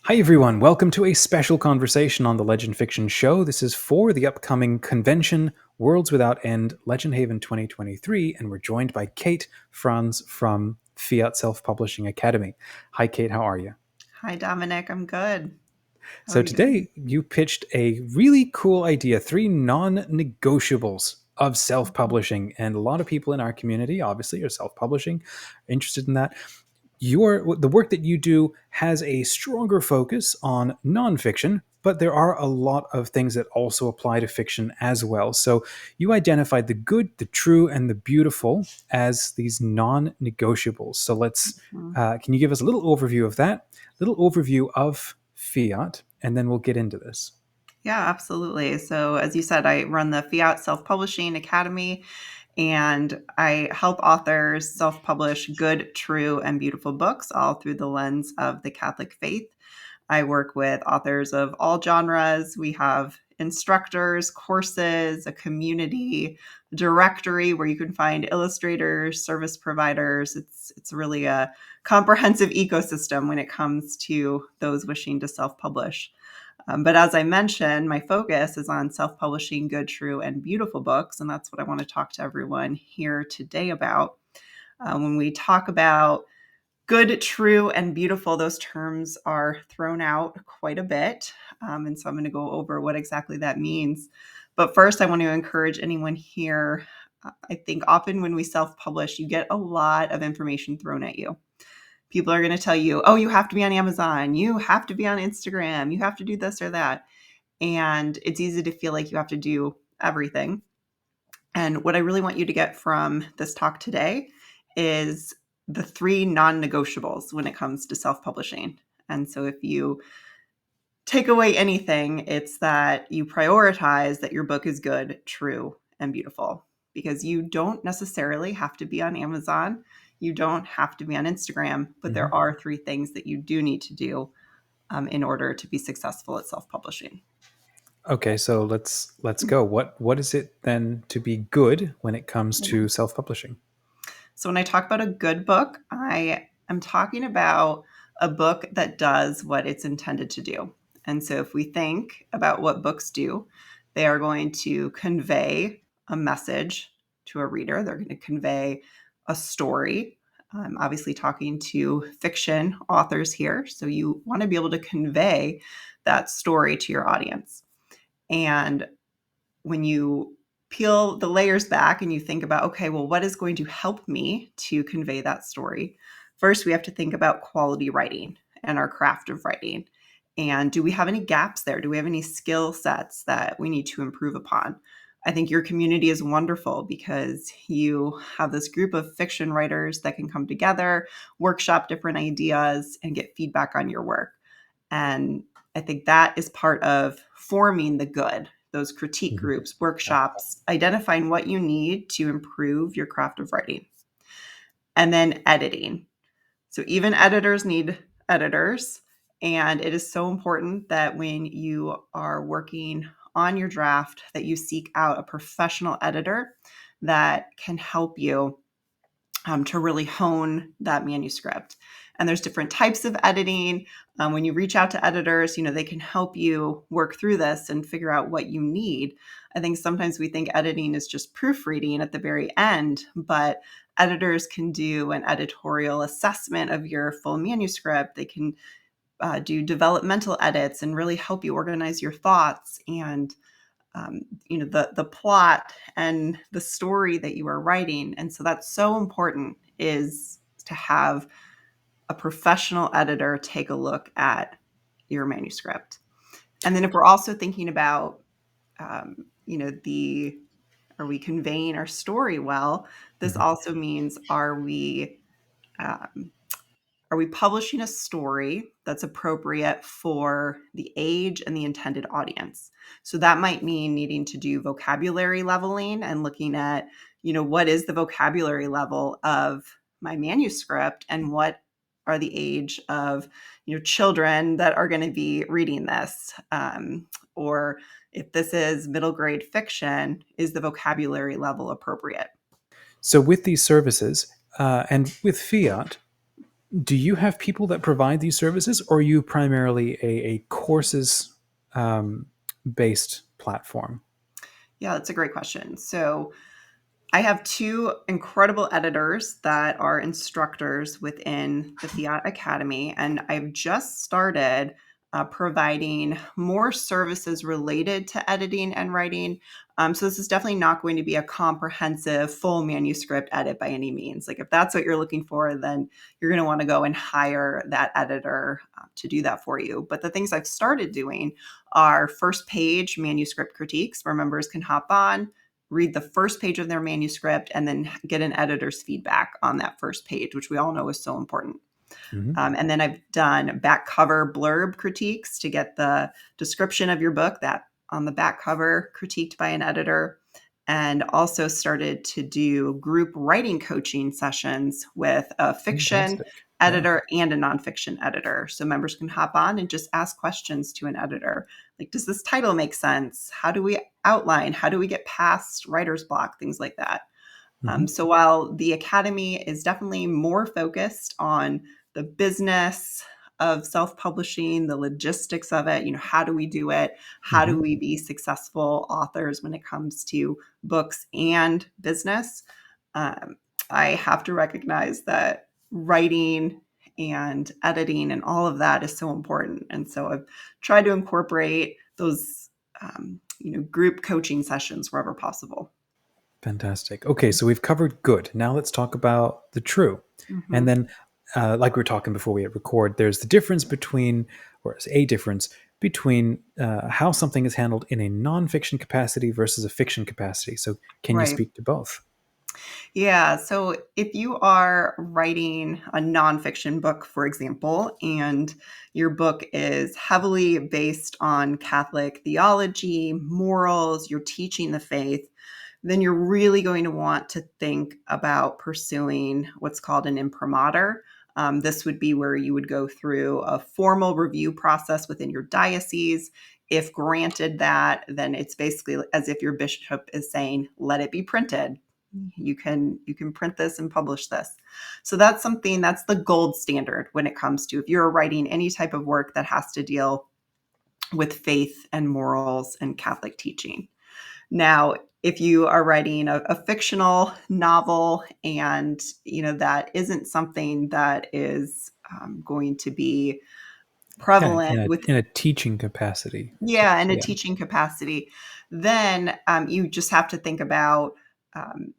Hi, everyone. Welcome to a special conversation on the Legend Fiction Show. This is for the upcoming convention, Worlds Without End, LegendHaven 2023, and we're joined by Kate Franz from Fiat Self-Publishing Academy. Hi, Kate. How are you? Hi, Dominic. I'm good. How So are you doing? today you pitched a really cool idea, three non-negotiables of Mhm. self-publishing, and a lot of people in our community obviously are self-publishing, interested in that. The work that you do has a stronger focus on nonfiction, but there are a lot of things that also apply to fiction as well. So you identified the good, the true, and the beautiful as these non-negotiables. So Mhm. can you give us a little overview of that, little overview of Fiat, and then we'll get into this. Yeah, absolutely. So, as you said, I run the Fiat Self-Publishing Academy, and I help authors self-publish good, true, and beautiful books all through the lens of the Catholic faith. I work with authors of all genres. We have instructors, courses, a community, directory where you can find illustrators, service providers. It's really a comprehensive ecosystem when it comes to those wishing to self-publish. But as I mentioned, my focus is on self-publishing good, true, and beautiful books, and that's what I want to talk to everyone here today about. When we talk about good, true, and beautiful, those terms are thrown out quite a bit. And so I'm going to go over what exactly that means. But first, I want to encourage anyone here. I think often when we self publish, you get a lot of information thrown at you. People are going to tell you, oh, you have to be on Amazon, you have to be on Instagram, you have to do this or that. And it's easy to feel like you have to do everything. And what I really want you to get from this talk today is the three non-negotiables when it comes to self-publishing. And so if you take away anything, it's that you prioritize that your book is good, true, and beautiful, because you don't necessarily have to be on Amazon. You don't have to be on Instagram, but Mhm. there are three things that you do need to do in order to be successful at self-publishing. Okay, so let's go. What is it then to be good when it comes Yeah. to self-publishing? So when I talk about a good book, I am talking about a book that does what it's intended to do. And so if we think about what books do, they are going to convey a message to a reader. They're going to convey a story. I'm obviously talking to fiction authors here. So you want to be able to convey that story to your audience. And when you peel the layers back and you think about, okay, well, what is going to help me to convey that story? First, we have to think about quality writing and our craft of writing. And do we have any gaps there? Do we have any skill sets that we need to improve upon? I think your community is wonderful because you have this group of fiction writers that can come together, workshop different ideas, and get feedback on your work. And I think that is part of forming the good, those critique Mhm. groups, workshops, identifying what you need to improve your craft of writing. And then editing. So even editors need editors. And it is so important that when you are working on your draft, that you seek out a professional editor that can help you to really hone that manuscript. And there's different types of editing. When you reach out to editors, they can help you work through this and figure out what you need. I think sometimes we think editing is just proofreading at the very end, but editors can do an editorial assessment of your full manuscript. They can do developmental edits and really help you organize your thoughts and the plot and the story that you are writing. And so that's so important, is to have a professional editor take a look at your manuscript. And then if we're also thinking about the are we conveying our story well, this Mhm. also means, um, are we publishing a story that's appropriate for the age and the intended audience? So that might mean needing to do vocabulary leveling and looking at, what is the vocabulary level of my manuscript and what are the age of, children that are going to be reading this? Or if this is middle grade fiction, is the vocabulary level appropriate? So with these services and with Fiat, Do you have people that provide these services, or are you primarily a courses based platform? Yeah, that's a great question. So I have two incredible editors that are instructors within the Fiat Academy, and I've just started providing more services related to editing and writing. So this is definitely not going to be a comprehensive full manuscript edit by any means. Like if that's what you're looking for, then you're going to want to go and hire that editor to do that for you. But the things I've started doing are first page manuscript critiques where members can hop on, read the first page of their manuscript, and then get an editor's feedback on that first page, which we all know is so important. Mm-hmm. And then I've done back cover blurb critiques to get the description of your book that on the back cover critiqued by an editor, and also started to do group writing coaching sessions with a fiction Fantastic. Yeah. editor and a nonfiction editor. So members can hop on and just ask questions to an editor. Like, does this title make sense? How do we outline? How do we get past writer's block? Things like that. Mm-hmm. So while the Academy is definitely more focused on the business of self-publishing, the logistics of it, how do we do it? How Mm-hmm. do we be successful authors when it comes to books and business? Um, I have to recognize that writing and editing and all of that is so important. And so I've tried to incorporate those, group coaching sessions wherever possible. Fantastic. Okay, so we've covered good. Now let's talk about the true. And Mhm. then, like we were talking before we hit record, there's the difference between, or a difference between how something is handled in a nonfiction capacity versus a fiction capacity. So, can you Right. speak to both? Yeah. So if you are writing a nonfiction book, for example, and your book is heavily based on Catholic theology, morals, you're teaching the faith, then you're really going to want to think about pursuing what's called an imprimatur. This would be where you would go through a formal review process within your diocese. If granted that, then it's basically as if your bishop is saying, let it be printed. You can print this and publish this. So that's the gold standard when it comes to if you're writing any type of work that has to deal with faith and morals and Catholic teaching. Now, if you are writing a fictional novel and that isn't something that is going to be Yeah, prevalent with, in a teaching capacity. yeah, in a Yeah. teaching capacity, then you just have to think about, um,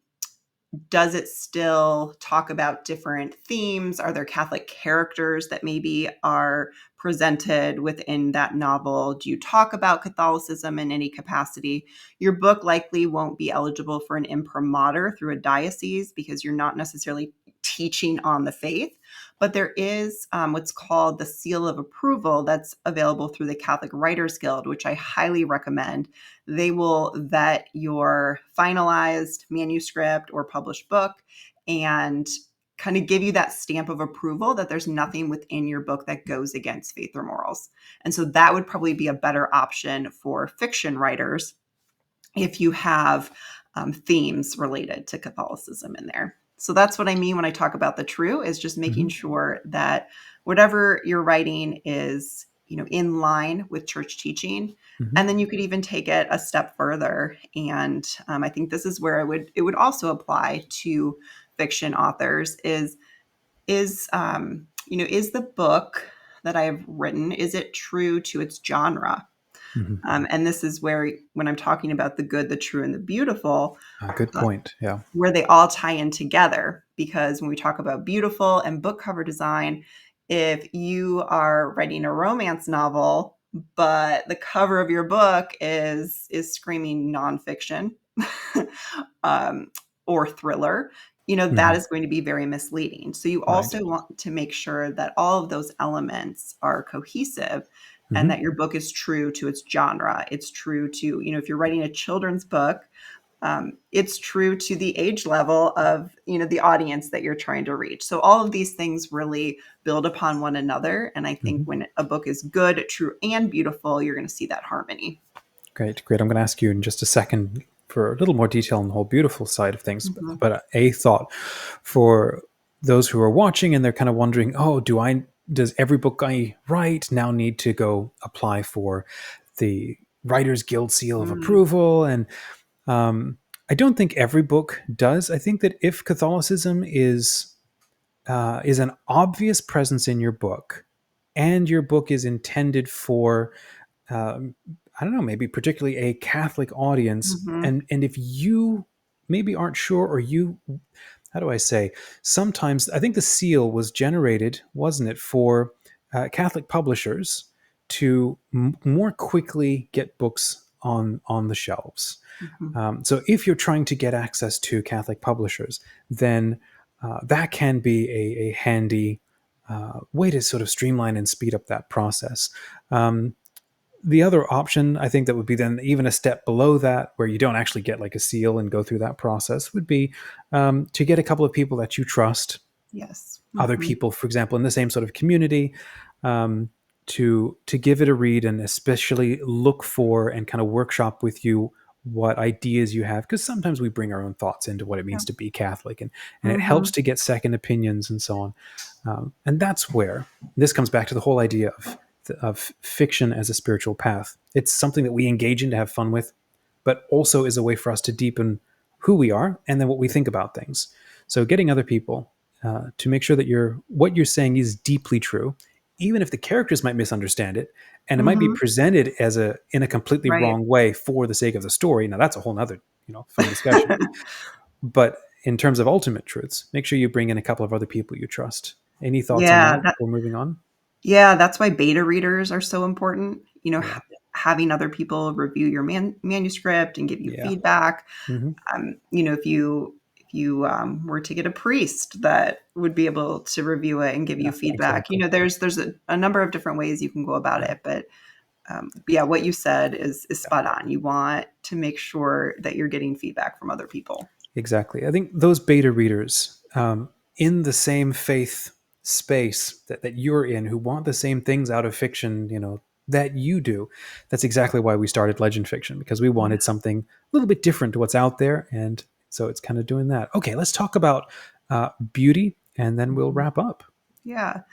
does it still talk about different themes? Are there Catholic characters that maybe are presented within that novel? Do you talk about Catholicism in any capacity? Your book likely won't be eligible for an imprimatur through a diocese because you're not necessarily teaching on the faith. But there is what's called the seal of approval that's available through the Catholic Writers Guild, which I highly recommend. They will vet your finalized manuscript or published book and kind of give you that stamp of approval that there's nothing within your book that goes against faith or morals. And so that would probably be a better option for fiction writers if you have themes related to Catholicism in there. So that's what I mean when I talk about the true, is just Hmm. making sure that whatever you're writing is, in line with church teaching. Hmm. And then you could even take it a step further. And I think this is where it would also apply to fiction authors is the book that I've written, is it true to its genre? Hmm. And this is where, when I'm talking about the good, the true, and the beautiful, Good uh, point. Yeah. where they all tie in together. Because when we talk about beautiful and book cover design, if you are writing a romance novel, but the cover of your book is screaming nonfiction, um, or thriller, that Hmm. is going to be very misleading. So you Right. also want to make sure that all of those elements are cohesive and Hmm. that your book is true to its genre. It's true to, if you're writing a children's book, it's true to the age level of, the audience that you're trying to reach. So all of these things really build upon one another. And I think Hmm. when a book is good, true, and beautiful, you're going to see that harmony. Great, great. I'm going to ask you in just a second for a little more detail on the whole beautiful side of things. Mhm. But a thought for those who are watching and they're kind of wondering, oh, does every book I write now need to go apply for the Writers Guild seal of Mm, approval? And I don't think every book does. I think that if Catholicism is an obvious presence in your book, and your book is intended for, I don't know, maybe particularly a Catholic audience, mhm, and if you maybe aren't sure, or you, how do I say, sometimes I think the seal was generated, wasn't it, for Catholic publishers to more quickly get books on the shelves. mhm. So if you're trying to get access to Catholic publishers, then that can be a handy way to sort of streamline and speed up that process. The other option, I think, that would be then even a step below that, where you don't actually get like a seal and go through that process, would be to get a couple of people that you trust, Yes. other Mhm. people, for example, in the same sort of community, um, to give it a read, and especially look for and kind of workshop with you what ideas you have, because sometimes we bring our own thoughts into what it Yeah. means to be Catholic, and it helps Mhm. to get second opinions and so on. And that's where this comes back to the whole idea of fiction as a spiritual path. It's something that we engage in to have fun with, but also is a way for us to deepen who we are and then what we think about things. So getting other people to make sure that what you're saying is deeply true, even if the characters might misunderstand it, and it might be Mhm. presented as in a completely Right. wrong way for the sake of the story. Now that's a whole nother fun discussion. But in terms of ultimate truths, make sure you bring in a couple of other people you trust. Any thoughts on Yeah, that before moving on? yeah, that's why beta readers are so important. Yeah, Having other people review your manuscript and give you yeah, feedback. hmm, If you were to get a priest that would be able to review it and give you yeah, feedback, exactly. there's a number of different ways you can go about Yeah, it. But yeah, what you said is spot on. You want to make sure that you're getting feedback from other people. exactly. I think those beta readers, in the same faith space that you're in, who want the same things out of fiction, that you do. That's exactly why we started Legend Fiction, because we Yeah. wanted something a little bit different to what's out there, and so it's kind of doing that. Okay, let's talk about beauty, and then we'll Mhm. wrap up. Yeah.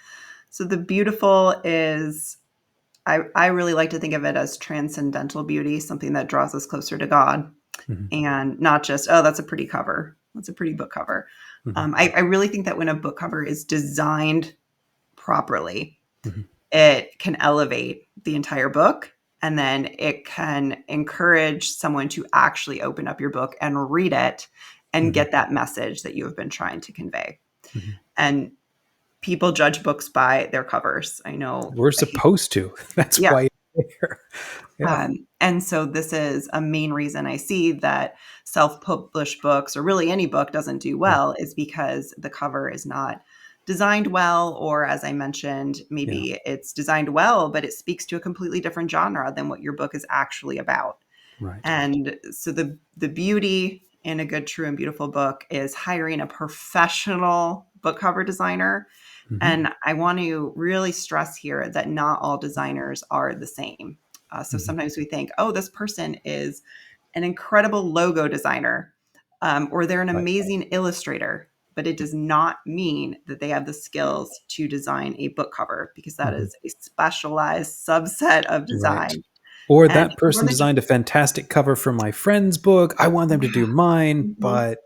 So the beautiful is I really like to think of it as transcendental beauty, something that draws us closer to God, Hmm, and not just, oh, that's a pretty cover. That's a pretty book cover. hmm, I really think that when a book cover is designed properly, hmm, it can elevate the entire book. And then it can encourage someone to actually open up your book and read it and hmm, get that message that you have been trying to convey. hmm. And people judge books by their covers. I know. We're supposed to. That's Yeah. why it's there. Yeah. And so this is a main reason I see that self-published books, or really any book, doesn't do Mm, well, is because the cover is not designed well, or as I mentioned, yeah. maybe it's designed well, but it speaks to a completely different genre than what your book is actually about. Right. And so the beauty in a good, true, and beautiful book is hiring a professional book cover designer. Hmm, And I want to really stress here that not all designers are the same. So hmm. sometimes we think, oh, this person is an incredible logo designer, or they're an Right. amazing illustrator, but it does not mean that they have the skills to design a book cover, because that Hmm. is a specialized subset of Right. design. Or And that it's more person than just designed a fantastic cover for my friend's book. I want them to do mine, Mhm. but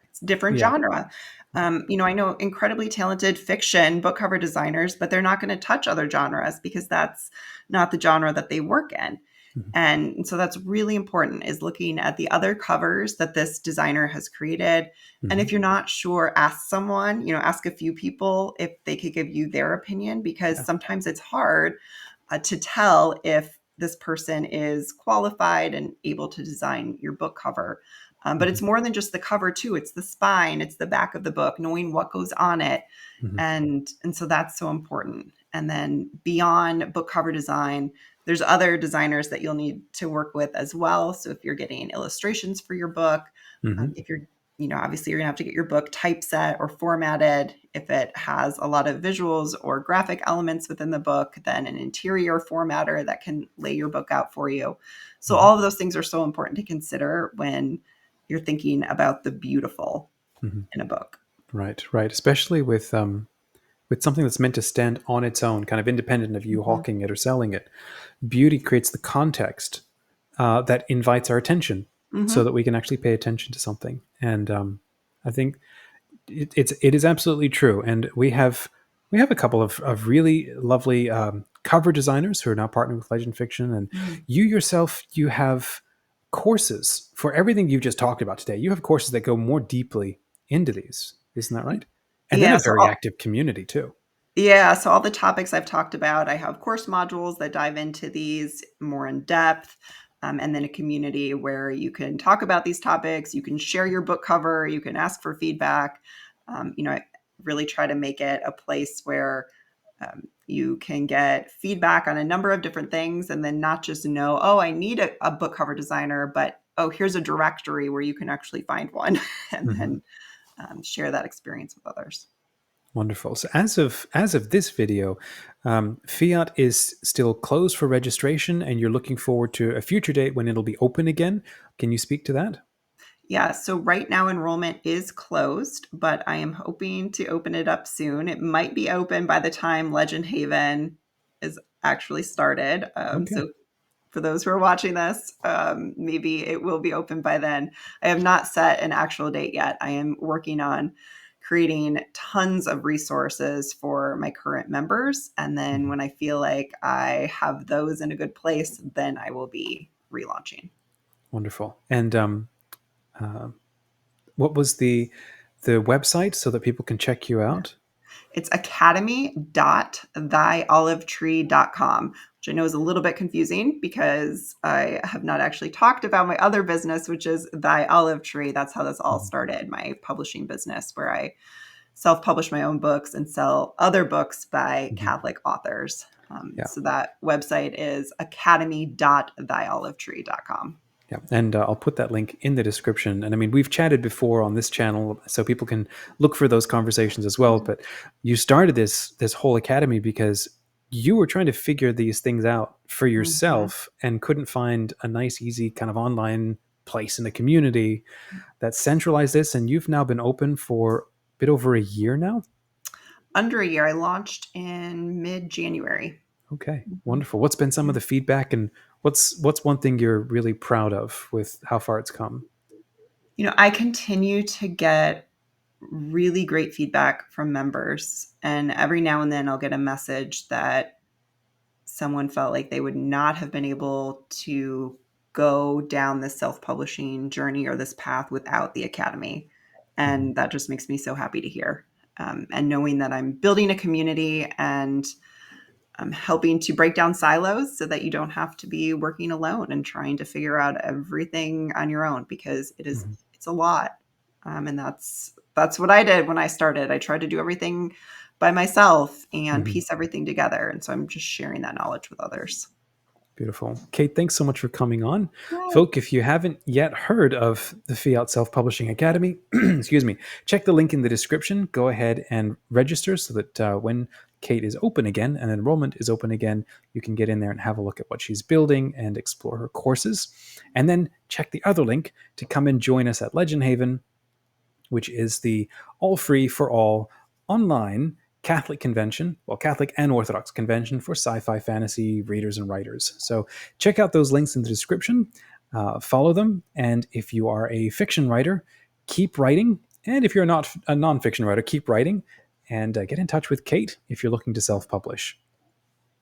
It's different yeah. genre. I know incredibly talented fiction book cover designers, but they're not going to touch other genres because that's not the genre that they work in. Mhm, And so that's really important, is looking at the other covers that this designer has created. And mhm. if you're not sure, ask someone, ask a few people if they could give you their opinion, because Yeah. sometimes it's hard to tell if this person is qualified and able to design your book cover. But Mhm, it's more than just the cover too. It's the spine, it's the back of the book, knowing what goes on it. mhm. And so that's so important. And then beyond book cover design, there's other designers that you'll need to work with as well. So if you're getting illustrations for your book, Mhm. if you're obviously you're gonna have to get your book typeset or formatted. If it has a lot of visuals or graphic elements within the book, then an interior formatter that can lay your book out for you. So Mhm. all of those things are so important to consider when you're thinking about the beautiful Mhm. in a book. Right, right. Especially with something that's meant to stand on its own, kind of independent of you Mhm. hawking it or selling it. Beauty creates the context that invites our attention, so that Mhm. we can actually pay attention to something. And I think it is absolutely true. And we have a couple of really lovely cover designers who are now partnering with Legend Fiction. And Mhm. you yourself, you have courses for everything you've just talked about today. You have courses that go more deeply into these, isn't that right? And then Yeah, a so very active community too. yeah, so all the topics I've talked about, I have course modules that dive into these more in depth, and then a community where you can talk about these topics, you can share your book cover, you can ask for feedback. I really try to make it a place where you can get feedback on a number of different things, and then not just know, oh, I need a book cover designer, but oh, here's a directory where you can actually find one, and Mhm. then share that experience with others. Wonderful. So as of this video, Fiat is still closed for registration, and you're looking forward to a future date when it'll be open again. Can you speak to that? Yeah, so right now enrollment is closed, but I am hoping to open it up soon. It might be open by the time LegendHaven is actually started. Okay. So for those who are watching this, maybe it will be open by then. I have not set an actual date yet. I am working on creating tons of resources for my current members. And then Mhm. when I feel like I have those in a good place, then I will be relaunching. Wonderful. And uh, what was the website so that people can check you out? It's academy.thyolivetree.com, which I know is a little bit confusing because I have not actually talked about my other business, which is Thy Olive Tree. That's how this all Mhm. started, my publishing business, where I self-publish my own books and sell other books by Mhm. Catholic authors. Yeah. So that website is academy.thyolivetree.com. Yeah, and I'll put that link in the description. And I mean, we've chatted before on this channel, so people can look for those conversations as well. But you started this whole academy because you were trying to figure these things out for Mhm. yourself and couldn't find a nice, easy kind of online place in the community that centralized this. And you've now been open for a bit over a year now. Under a year, I launched in mid-January. Okay, Mhm. wonderful. What's been some of Yeah. the feedback, and what's one thing you're really proud of with how far it's come? I continue to get really great feedback from members. And every now and then I'll get a message that someone felt like they would not have been able to go down this self publishing journey or this path without the academy. Mhm. And that just makes me so happy to hear. And knowing that I'm building a community and I'm helping to break down silos so that you don't have to be working alone and trying to figure out everything on your own because Mhm. it's a lot. And that's what I did when I started. I tried to do everything by myself and Mhm. piece everything together. And so I'm just sharing that knowledge with others. Beautiful. Kate, thanks so much for coming on. Yay. Folk, if you haven't yet heard of the Fiat Self-Publishing Academy, excuse me, check the link in the description. Go ahead and register so that when Kate is open again and enrollment is open again, you can get in there and have a look at what she's building and explore her courses. And then check the other link to come and join us at LegendHaven, which is the all free for all online Catholic convention, well, Catholic and Orthodox convention for sci fi fantasy readers and writers. So check out those links in the description, follow them. And if you are a fiction writer, keep writing. And if you're not a nonfiction writer, keep writing and get in touch with Kate if you're looking to self publish.